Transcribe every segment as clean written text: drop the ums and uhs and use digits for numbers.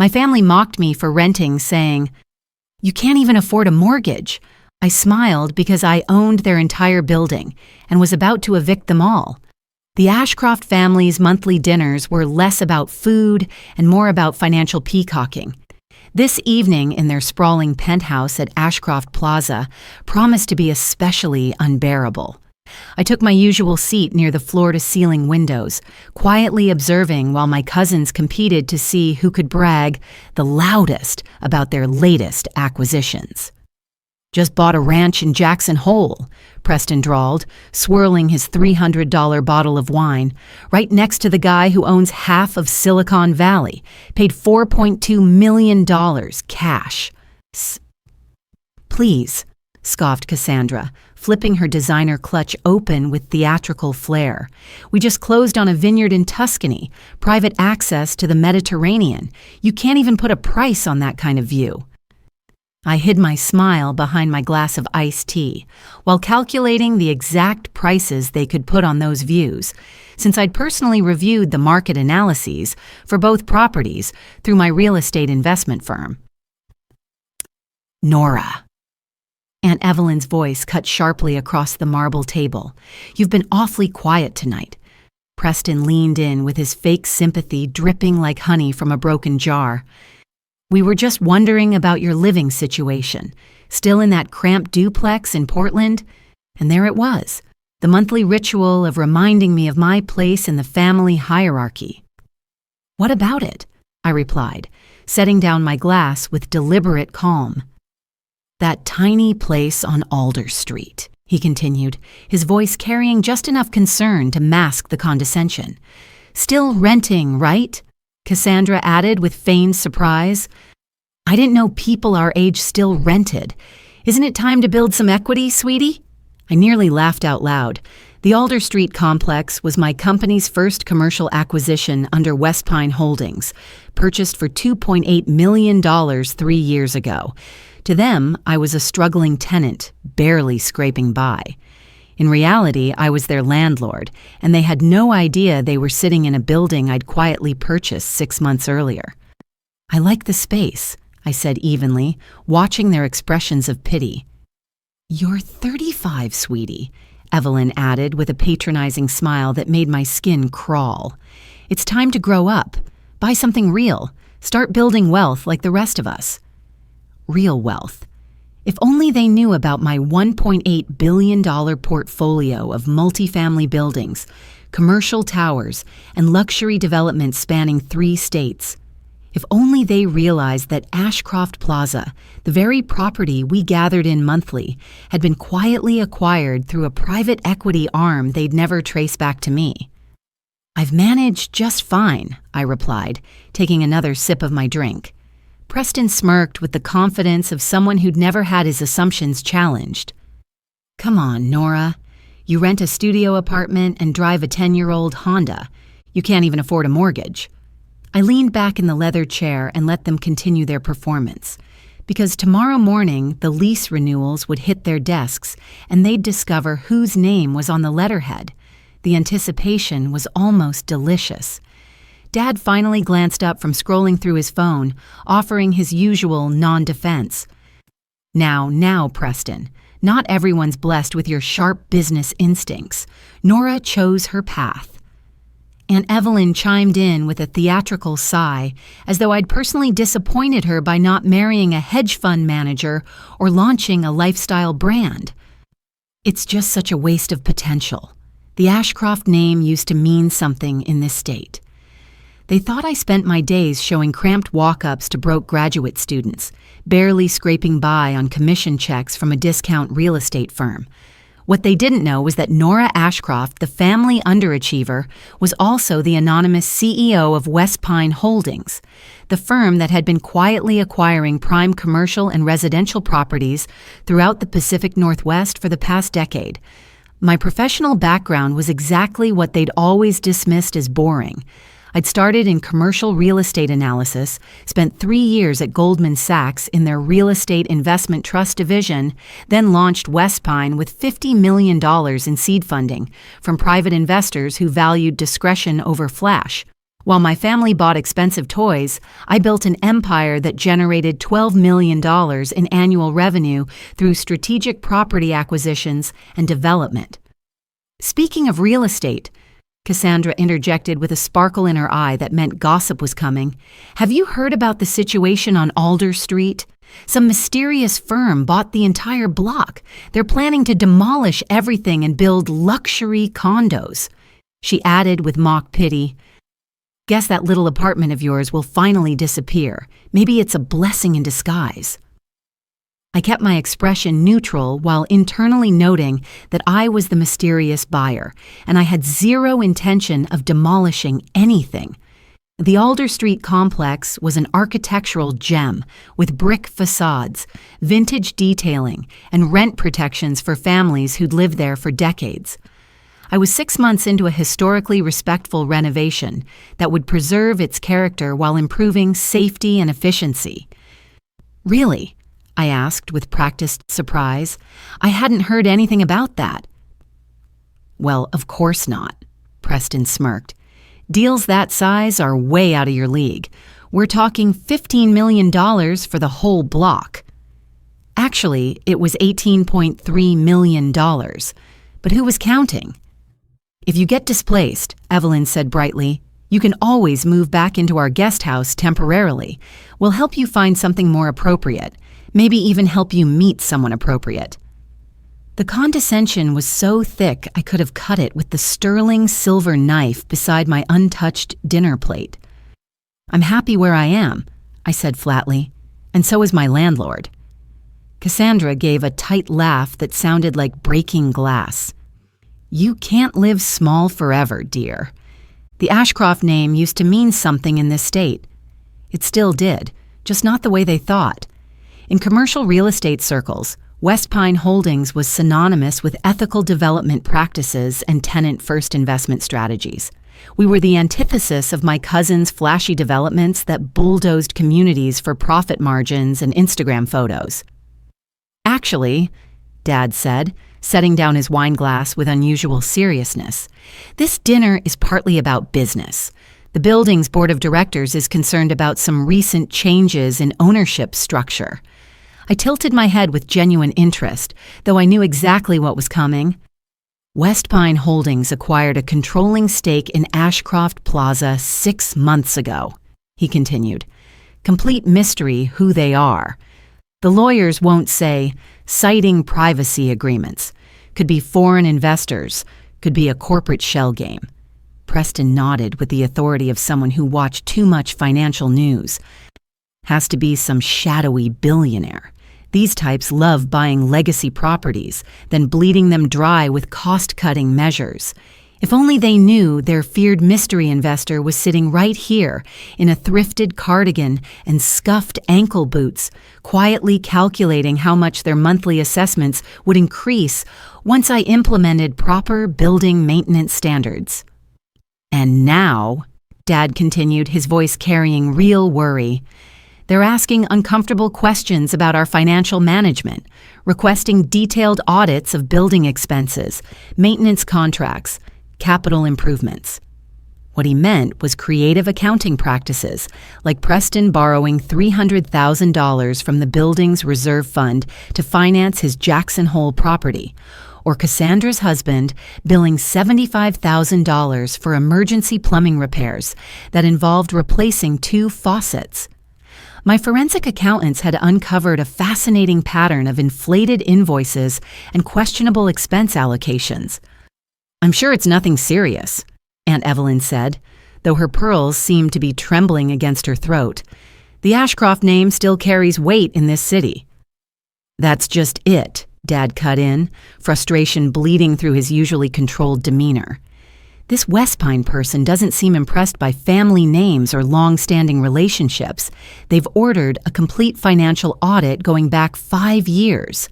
My family mocked me for renting, saying, "You can't even afford a mortgage." I smiled because I owned their entire building and was about to evict them all. The Ashcroft family's monthly dinners were less about food and more about financial peacocking. This evening in their sprawling penthouse at Ashcroft Plaza promised to be especially unbearable. I took my usual seat near the floor-to-ceiling windows, quietly observing while my cousins competed to see who could brag the loudest about their latest acquisitions. "Just bought a ranch in Jackson Hole," Preston drawled, swirling his $300 bottle of wine, right next to the guy who owns half of Silicon Valley, paid $4.2 million cash. "Please," scoffed Cassandra, flipping her designer clutch open with theatrical flair. "We just closed on a vineyard in Tuscany, private access to the Mediterranean. You can't even put a price on that kind of view." I hid my smile behind my glass of iced tea, while calculating the exact prices they could put on those views, since I'd personally reviewed the market analyses for both properties through my real estate investment firm. "Nora." Aunt Evelyn's voice cut sharply across the marble table. "You've been awfully quiet tonight." Preston leaned in with his fake sympathy dripping like honey from a broken jar. "We were just wondering about your living situation. Still in that cramped duplex in Portland?" And there it was, the monthly ritual of reminding me of my place in the family hierarchy. "What about it?" I replied, setting down my glass with deliberate calm. "That tiny place on Alder Street," he continued, his voice carrying just enough concern to mask the condescension. "Still renting, right?" Cassandra added with feigned surprise. "I didn't know people our age still rented. Isn't it time to build some equity, sweetie?" I nearly laughed out loud. The Alder Street complex was my company's first commercial acquisition under West Pine Holdings, purchased for $2.8 million 3 years ago. To them, I was a struggling tenant, barely scraping by. In reality, I was their landlord, and they had no idea they were sitting in a building I'd quietly purchased 6 months earlier. "I like the space," I said evenly, watching their expressions of pity. "You're 35, sweetie," Evelyn added with a patronizing smile that made my skin crawl. "It's time to grow up, buy something real, start building wealth like the rest of us." Real wealth. If only they knew about my $1.8 billion portfolio of multifamily buildings, commercial towers, and luxury developments spanning 3 states. If only they realized that Ashcroft Plaza, the very property we gathered in monthly, had been quietly acquired through a private equity arm they'd never trace back to me. "I've managed just fine," I replied, taking another sip of my drink. Preston smirked with the confidence of someone who'd never had his assumptions challenged. "Come on, Nora. You rent a studio apartment and drive a 10-year-old Honda. You can't even afford a mortgage." I leaned back in the leather chair and let them continue their performance, because tomorrow morning the lease renewals would hit their desks and they'd discover whose name was on the letterhead. The anticipation was almost delicious. Dad finally glanced up from scrolling through his phone, offering his usual non-defense. Now, Preston, not everyone's blessed with your sharp business instincts. Nora chose her path." Aunt Evelyn chimed in with a theatrical sigh, as though I'd personally disappointed her by not marrying a hedge fund manager or launching a lifestyle brand. "It's just such a waste of potential. The Ashcroft name used to mean something in this state." They thought I spent my days showing cramped walk-ups to broke graduate students, barely scraping by on commission checks from a discount real estate firm. What they didn't know was that Nora Ashcroft, the family underachiever, was also the anonymous CEO of West Pine Holdings, the firm that had been quietly acquiring prime commercial and residential properties throughout the Pacific Northwest for the past decade. My professional background was exactly what they'd always dismissed as boring. I'd started in commercial real estate analysis, spent 3 years at Goldman Sachs in their real estate investment trust division, then launched West Pine with $50 million in seed funding from private investors who valued discretion over flash. While my family bought expensive toys, I built an empire that generated $12 million in annual revenue through strategic property acquisitions and development. Speaking of real estate, Cassandra interjected with a sparkle in her eye that meant gossip was coming, have you heard about the situation on Alder Street? Some mysterious firm bought the entire block. They're planning to demolish everything and build luxury condos. She added with mock pity, guess that little apartment of yours will finally disappear. Maybe it's a blessing in disguise. I kept my expression neutral while internally noting that I was the mysterious buyer, and I had zero intention of demolishing anything. The Alder Street complex was an architectural gem with brick facades, vintage detailing, and rent protections for families who'd lived there for decades. I was 6 months into a historically respectful renovation that would preserve its character while improving safety and efficiency. Really? I asked with practiced surprise. I hadn't heard anything about that. Well, of course not, Preston smirked. Deals that size are way out of your league. We're talking $15 million for the whole block. Actually, it was $18.3 million. But who was counting? If you get displaced, Evelyn said brightly, you can always move back into our guest house temporarily. We'll help you find something more appropriate. Maybe even help you meet someone appropriate. The condescension was so thick I could have cut it with the sterling silver knife beside my untouched dinner plate. I'm happy where I am, I said flatly, and so is my landlord. Cassandra gave a tight laugh that sounded like breaking glass. You can't live small forever, dear. The Ashcroft name used to mean something in this state. It still did, just not the way they thought. In commercial real estate circles, West Pine Holdings was synonymous with ethical development practices and tenant-first investment strategies. We were the antithesis of my cousin's flashy developments that bulldozed communities for profit margins and Instagram photos. Actually, Dad said, setting down his wine glass with unusual seriousness, this dinner is partly about business. The building's board of directors is concerned about some recent changes in ownership structure. I tilted my head with genuine interest, though I knew exactly what was coming. West Pine Holdings acquired a controlling stake in Ashcroft Plaza 6 months ago, he continued. Complete mystery who they are. The lawyers won't say, citing privacy agreements. Could be foreign investors, could be a corporate shell game. Preston nodded with the authority of someone who watched too much financial news. Has to be some shadowy billionaire. These types love buying legacy properties, then bleeding them dry with cost-cutting measures. If only they knew their feared mystery investor was sitting right here in a thrifted cardigan and scuffed ankle boots, quietly calculating how much their monthly assessments would increase once I implemented proper building maintenance standards. And now, Dad continued, his voice carrying real worry, they're asking uncomfortable questions about our financial management, requesting detailed audits of building expenses, maintenance contracts, capital improvements. What he meant was creative accounting practices, like Preston borrowing $300,000 from the building's reserve fund to finance his Jackson Hole property, or Cassandra's husband billing $75,000 for emergency plumbing repairs that involved replacing 2 faucets. My forensic accountants had uncovered a fascinating pattern of inflated invoices and questionable expense allocations. I'm sure it's nothing serious, Aunt Evelyn said, though her pearls seemed to be trembling against her throat. The Ashcroft name still carries weight in this city. That's just it, Dad cut in, frustration bleeding through his usually controlled demeanor. This West Pine person doesn't seem impressed by family names or long-standing relationships. They've ordered a complete financial audit going back 5 years.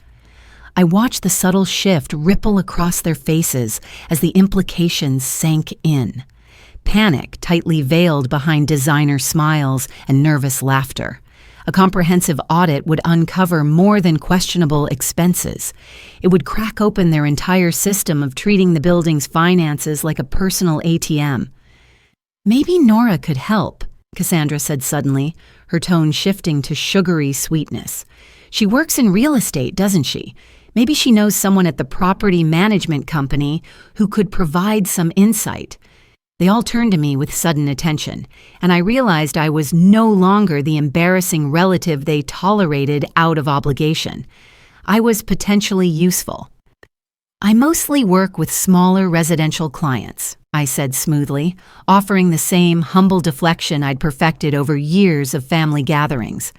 I watched the subtle shift ripple across their faces as the implications sank in. Panic tightly veiled behind designer smiles and nervous laughter. A comprehensive audit would uncover more than questionable expenses. It would crack open their entire system of treating the building's finances like a personal ATM. Maybe Nora could help, Cassandra said suddenly, her tone shifting to sugary sweetness. She works in real estate, doesn't she? Maybe she knows someone at the property management company who could provide some insight. They all turned to me with sudden attention, and I realized I was no longer the embarrassing relative they tolerated out of obligation. I was potentially useful. I mostly work with smaller residential clients, I said smoothly, offering the same humble deflection I'd perfected over years of family gatherings.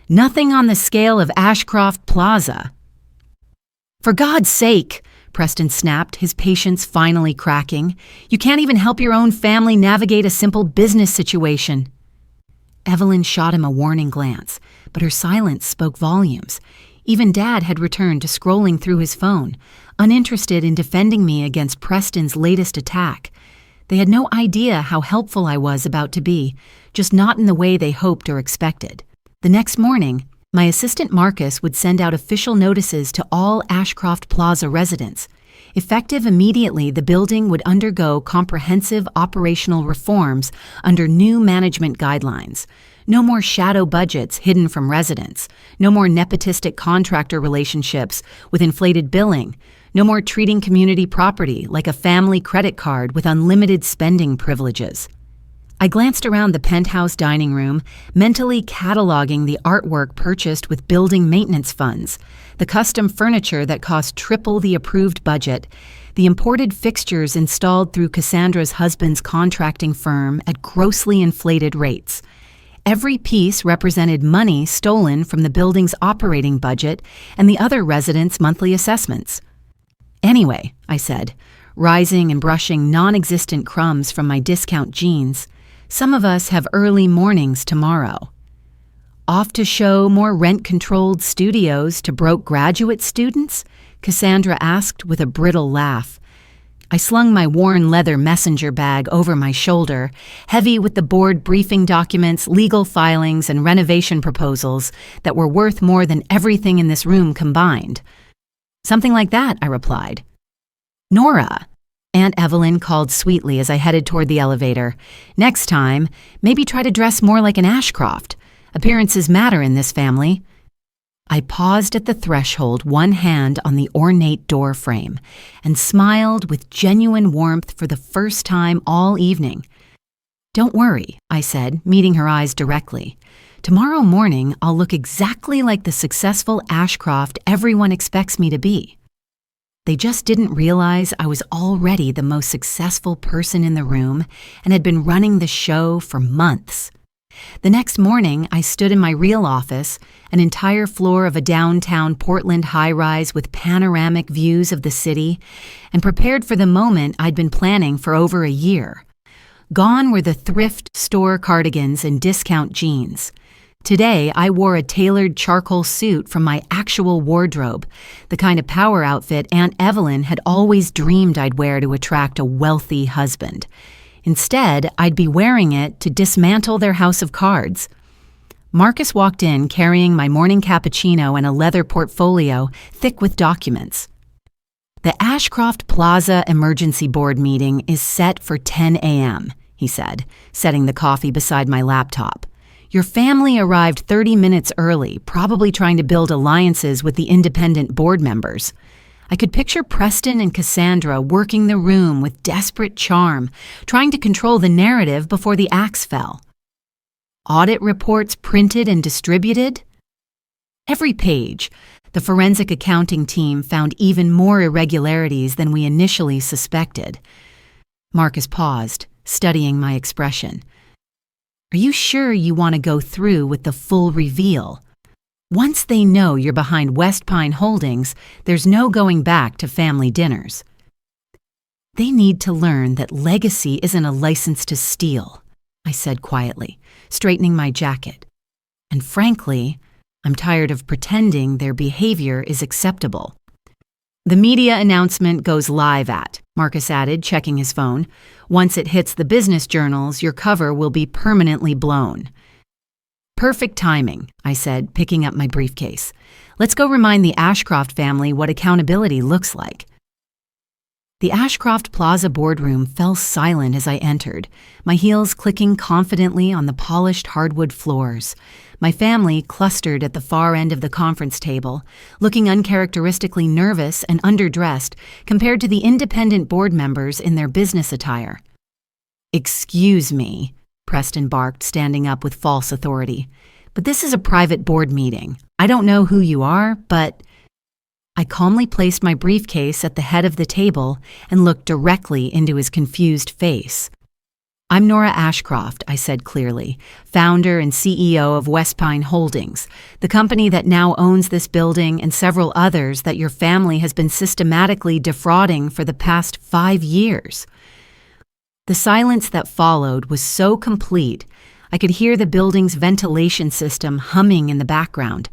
Nothing on the scale of Ashcroft Plaza. For God's sake, Preston snapped, his patience finally cracking. You can't even help your own family navigate a simple business situation. Evelyn shot him a warning glance, but her silence spoke volumes. Even Dad had returned to scrolling through his phone, uninterested in defending me against Preston's latest attack. They had no idea how helpful I was about to be, just not in the way they hoped or expected. The next morning, my assistant Marcus would send out official notices to all Ashcroft Plaza residents. Effective immediately, the building would undergo comprehensive operational reforms under new management guidelines. No more shadow budgets hidden from residents. No more nepotistic contractor relationships with inflated billing. No more treating community property like a family credit card with unlimited spending privileges. I glanced around the penthouse dining room, mentally cataloging the artwork purchased with building maintenance funds, the custom furniture that cost triple the approved budget, the imported fixtures installed through Cassandra's husband's contracting firm at grossly inflated rates. Every piece represented money stolen from the building's operating budget and the other residents' monthly assessments. Anyway, I said, rising and brushing non-existent crumbs from my discount jeans, some of us have early mornings tomorrow. Off to show more rent-controlled studios to broke graduate students? Cassandra asked with a brittle laugh. I slung my worn leather messenger bag over my shoulder, heavy with the board briefing documents, legal filings, and renovation proposals that were worth more than everything in this room combined. Something like that, I replied. Nora, Aunt Evelyn called sweetly as I headed toward the elevator. Next time, maybe try to dress more like an Ashcroft. Appearances matter in this family. I paused at the threshold, one hand on the ornate door frame, and smiled with genuine warmth for the first time all evening. Don't worry, I said, meeting her eyes directly. Tomorrow morning, I'll look exactly like the successful Ashcroft everyone expects me to be. They just didn't realize I was already the most successful person in the room and had been running the show for months. The next morning, I stood in my real office, an entire floor of a downtown Portland high-rise with panoramic views of the city, and prepared for the moment I'd been planning for over a year. Gone were the thrift store cardigans and discount jeans. Today, I wore a tailored charcoal suit from my actual wardrobe, the kind of power outfit Aunt Evelyn had always dreamed I'd wear to attract a wealthy husband. Instead, I'd be wearing it to dismantle their house of cards. Marcus walked in carrying my morning cappuccino and a leather portfolio thick with documents. The Ashcroft Plaza Emergency Board meeting is set for 10 a.m., he said, setting the coffee beside my laptop. Your family arrived 30 minutes early, probably trying to build alliances with the independent board members. I could picture Preston and Cassandra working the room with desperate charm, trying to control the narrative before the axe fell. Audit reports printed and distributed? Every page. The forensic accounting team found even more irregularities than we initially suspected. Marcus paused, studying my expression. Are you sure you want to go through with the full reveal? Once they know you're behind West Pine Holdings, there's no going back to family dinners. They need to learn that legacy isn't a license to steal, I said quietly, straightening my jacket. And frankly, I'm tired of pretending their behavior is acceptable. The media announcement goes live at, Marcus added, checking his phone. Once it hits the business journals, your cover will be permanently blown. Perfect timing, I said, picking up my briefcase. Let's go remind the Ashcroft family what accountability looks like. The Ashcroft Plaza boardroom fell silent as I entered, my heels clicking confidently on the polished hardwood floors. My family clustered at the far end of the conference table, looking uncharacteristically nervous and underdressed compared to the independent board members in their business attire. "Excuse me," Preston barked, standing up with false authority, "but this is a private board meeting. I don't know who you are, but—" I calmly placed my briefcase at the head of the table and looked directly into his confused face. "I'm Nora Ashcroft," I said clearly, "founder and CEO of Westpine Holdings, the company that now owns this building and several others that your family has been systematically defrauding for the past 5 years." The silence that followed was so complete, I could hear the building's ventilation system humming in the background.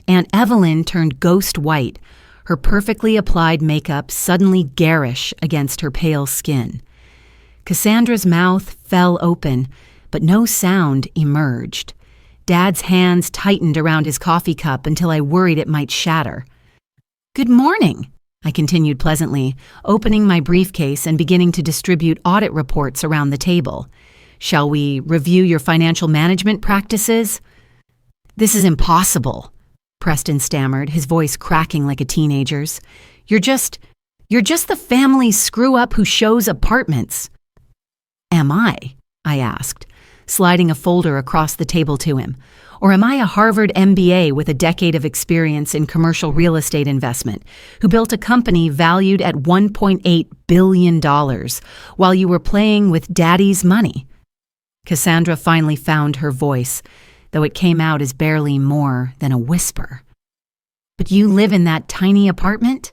Aunt Evelyn turned ghost white, her perfectly applied makeup suddenly garish against her pale skin. Cassandra's mouth fell open, but no sound emerged. Dad's hands tightened around his coffee cup until I worried it might shatter. "Good morning," I continued pleasantly, opening my briefcase and beginning to distribute audit reports around the table. "Shall we review your financial management practices?" "This is impossible," Preston stammered, his voice cracking like a teenager's. You're just the family screw-up who shows apartments." "Am I?" I asked, sliding a folder across the table to him. "Or am I a Harvard MBA with a decade of experience in commercial real estate investment, who built a company valued at $1.8 billion while you were playing with Daddy's money?" Cassandra finally found her voice, though it came out as barely more than a whisper. "But you live in that tiny apartment?"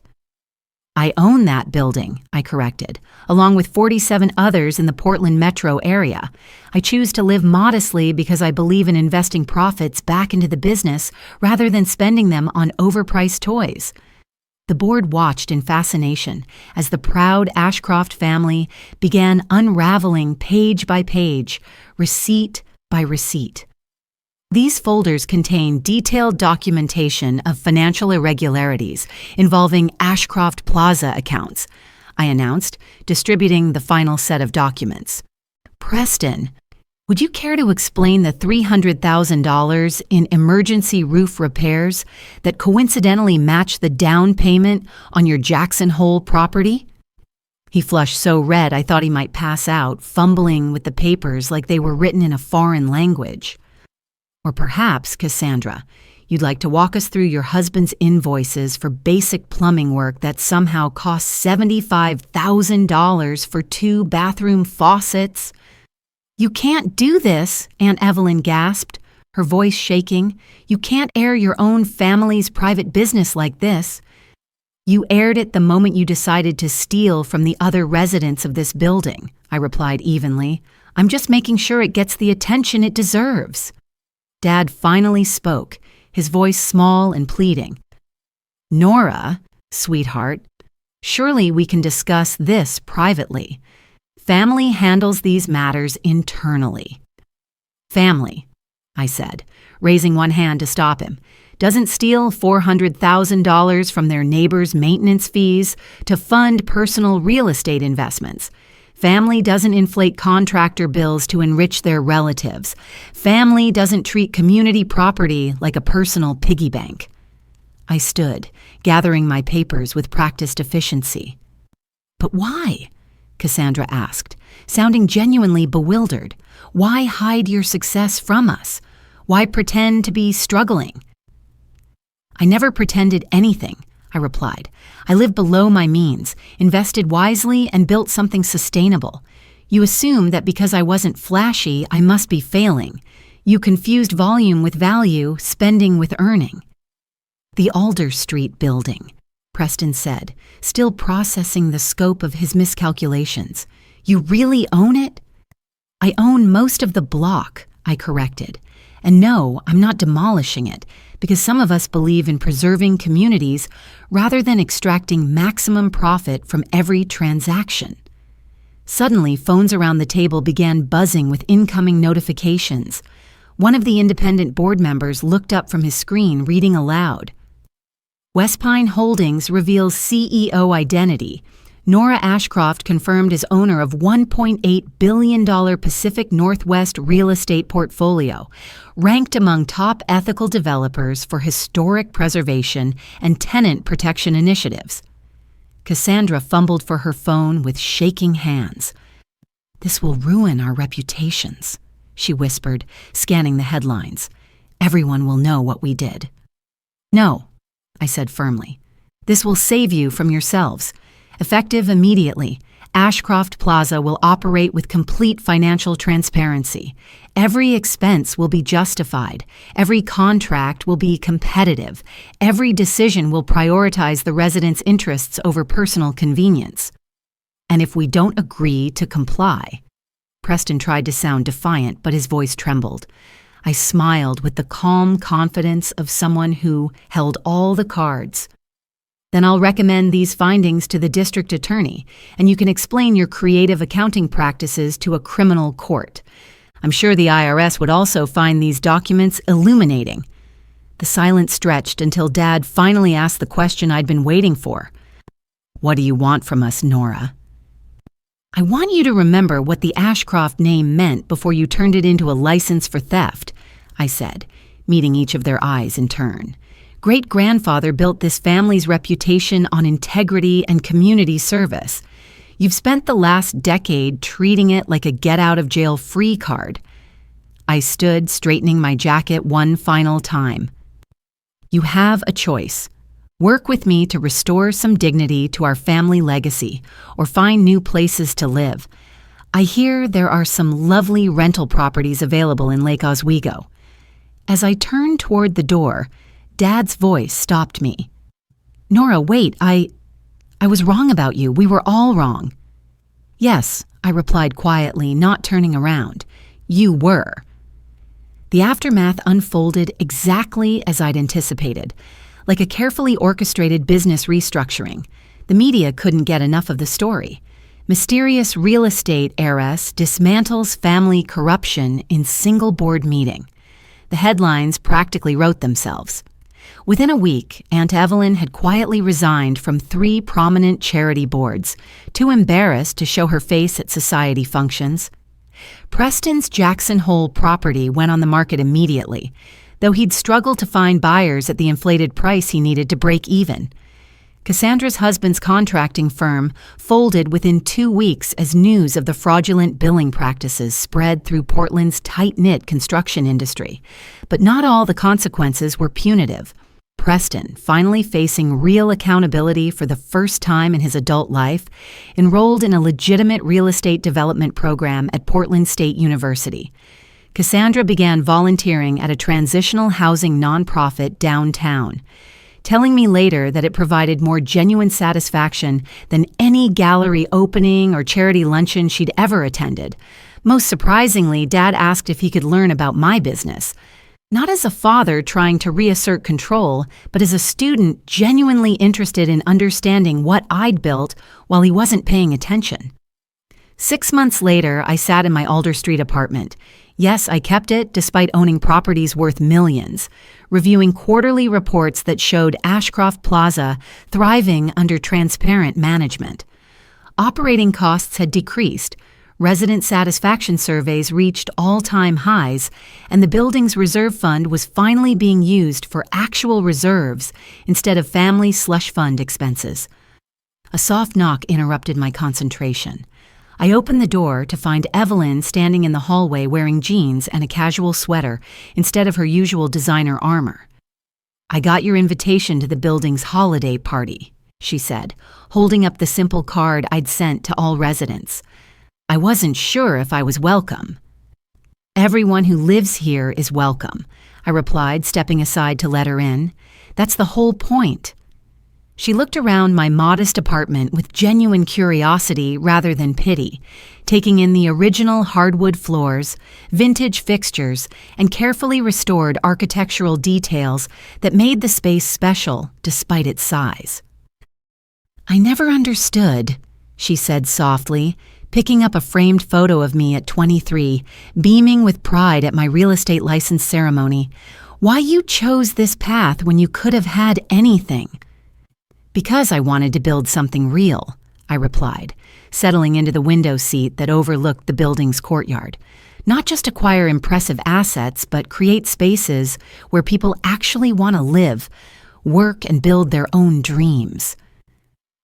"I own that building," I corrected, "along with 47 others in the Portland metro area. I choose to live modestly because I believe in investing profits back into the business rather than spending them on overpriced toys." The board watched in fascination as the proud Ashcroft family began unraveling page by page, receipt by receipt. These folders contain detailed documentation of financial irregularities involving Ashcroft Plaza accounts, I announced, distributing the final set of documents. "Preston, would you care to explain the $300,000 in emergency roof repairs that coincidentally match the down payment on your Jackson Hole property?" He flushed so red I thought he might pass out, fumbling with the papers like they were written in a foreign language. "Or perhaps, Cassandra, you'd like to walk us through your husband's invoices for basic plumbing work that somehow costs $75,000 for 2 bathroom faucets?" "You can't do this," Aunt Evelyn gasped, her voice shaking. "You can't air your own family's private business like this." "You aired it the moment you decided to steal from the other residents of this building," I replied evenly. "I'm just making sure it gets the attention it deserves." Dad finally spoke, his voice small and pleading. "Nora, sweetheart, surely we can discuss this privately. Family handles these matters internally." "Family," I said, raising one hand to stop him, "doesn't steal $400,000 from their neighbors' maintenance fees to fund personal real estate investments. Family doesn't inflate contractor bills to enrich their relatives. Family doesn't treat community property like a personal piggy bank." I stood, gathering my papers with practiced efficiency. "But why?" Cassandra asked, sounding genuinely bewildered. "Why hide your success from us? Why pretend to be struggling?" "I never pretended anything," I replied. "I live below my means, invested wisely, and built something sustainable. You assume that because I wasn't flashy, I must be failing. You confused volume with value, spending with earning." "The Alder Street building," Preston said, still processing the scope of his miscalculations. "You really own it?" "I own most of the block," I corrected. "And no, I'm not demolishing it, because some of us believe in preserving communities rather than extracting maximum profit from every transaction." Suddenly, phones around the table began buzzing with incoming notifications. One of the independent board members looked up from his screen, reading aloud. "Westpine Holdings reveals CEO identity. Nora Ashcroft confirmed as owner of $1.8 billion Pacific Northwest real estate portfolio, ranked among top ethical developers for historic preservation and tenant protection initiatives. Cassandra fumbled for her phone with shaking hands. "This will ruin our reputations," she whispered, scanning the headlines. "Everyone will know what we did." "No," I said firmly. "This will save you from yourselves. Effective immediately, Ashcroft Plaza will operate with complete financial transparency. Every expense will be justified. Every contract will be competitive. Every decision will prioritize the residents' interests over personal convenience. And if we don't agree to comply—" Preston tried to sound defiant, but his voice trembled. I smiled with the calm confidence of someone who held all the cards. "Then I'll recommend these findings to the district attorney, and you can explain your creative accounting practices to a criminal court. I'm sure the IRS would also find these documents illuminating." The silence stretched until Dad finally asked the question I'd been waiting for. "What do you want from us, Nora?" "I want you to remember what the Ashcroft name meant before you turned it into a license for theft," I said, meeting each of their eyes in turn. "Great-grandfather built this family's reputation on integrity and community service. You've spent the last decade treating it like a get-out-of-jail-free card." I stood, straightening my jacket one final time. "You have a choice. Work with me to restore some dignity to our family legacy, or find new places to live. I hear there are some lovely rental properties available in Lake Oswego." As I turned toward the door, Dad's voice stopped me. "Nora, wait, I was wrong about you. We were all wrong." "Yes," I replied quietly, not turning around. "You were." The aftermath unfolded exactly as I'd anticipated. Like a carefully orchestrated business restructuring, the media couldn't get enough of the story. Mysterious real estate heiress dismantles family corruption in single board meeting. The headlines practically wrote themselves. Within a week, Aunt Evelyn had quietly resigned from 3 prominent charity boards, too embarrassed to show her face at society functions. Preston's Jackson Hole property went on the market immediately, though he'd struggled to find buyers at the inflated price he needed to break even. Cassandra's husband's contracting firm folded within 2 weeks as news of the fraudulent billing practices spread through Portland's tight-knit construction industry. But not all the consequences were punitive. Preston, finally facing real accountability for the first time in his adult life, enrolled in a legitimate real estate development program at Portland State University. Cassandra began volunteering at a transitional housing nonprofit downtown, telling me later that it provided more genuine satisfaction than any gallery opening or charity luncheon she'd ever attended. Most surprisingly, Dad asked if he could learn about my business. Not as a father trying to reassert control, but as a student genuinely interested in understanding what I'd built while he wasn't paying attention. 6 months later, I sat in my Alder Street apartment. Yes, I kept it despite owning properties worth millions, reviewing quarterly reports that showed Ashcroft Plaza thriving under transparent management. Operating costs had decreased, resident satisfaction surveys reached all-time highs, and the building's reserve fund was finally being used for actual reserves instead of family slush fund expenses. A soft knock interrupted my concentration. I opened the door to find Evelyn standing in the hallway wearing jeans and a casual sweater instead of her usual designer armor. "I got your invitation to the building's holiday party," she said, holding up the simple card I'd sent to all residents. "I wasn't sure if I was welcome." "Everyone who lives here is welcome," I replied, stepping aside to let her in. "That's the whole point." She looked around my modest apartment with genuine curiosity rather than pity, taking in the original hardwood floors, vintage fixtures, and carefully restored architectural details that made the space special despite its size. "I never understood," she said softly, picking up a framed photo of me at 23, beaming with pride at my real estate license ceremony, "why you chose this path when you could have had anything." "Because I wanted to build something real," I replied, settling into the window seat that overlooked the building's courtyard. Not just acquire impressive assets, but create spaces where people actually want to live, work, and build their own dreams.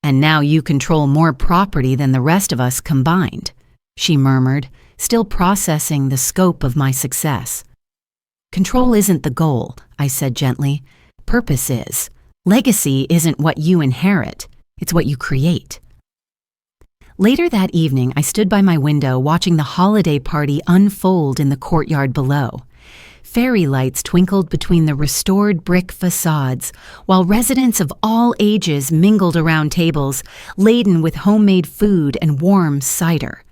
And now you control more property than the rest of us combined, she murmured, still processing the scope of my success. Control isn't the goal, I said gently. Purpose is. Legacy isn't what you inherit, it's what you create. Later that evening, I stood by my window watching the holiday party unfold in the courtyard below. Fairy lights twinkled between the restored brick facades, while residents of all ages mingled around tables laden with homemade food and warm cider.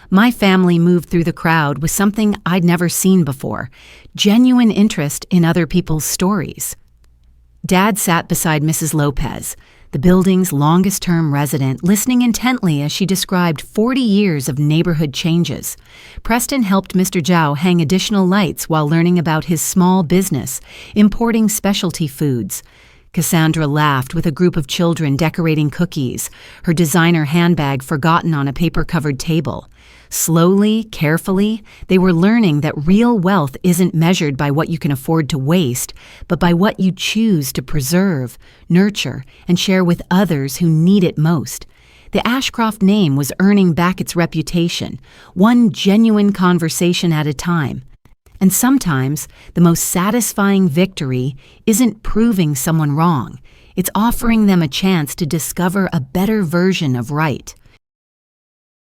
My family moved through the crowd with something I'd never seen before, genuine interest in other people's stories. Dad sat beside Mrs. Lopez, the building's longest-term resident, listening intently as she described 40 years of neighborhood changes. Preston helped Mr. Zhao hang additional lights while learning about his small business, importing specialty foods. Cassandra laughed with a group of children decorating cookies, her designer handbag forgotten on a paper-covered table. Slowly, carefully, they were learning that real wealth isn't measured by what you can afford to waste, but by what you choose to preserve, nurture, and share with others who need it most. The Ashcroft name was earning back its reputation, one genuine conversation at a time. And sometimes, the most satisfying victory isn't proving someone wrong. It's offering them a chance to discover a better version of right.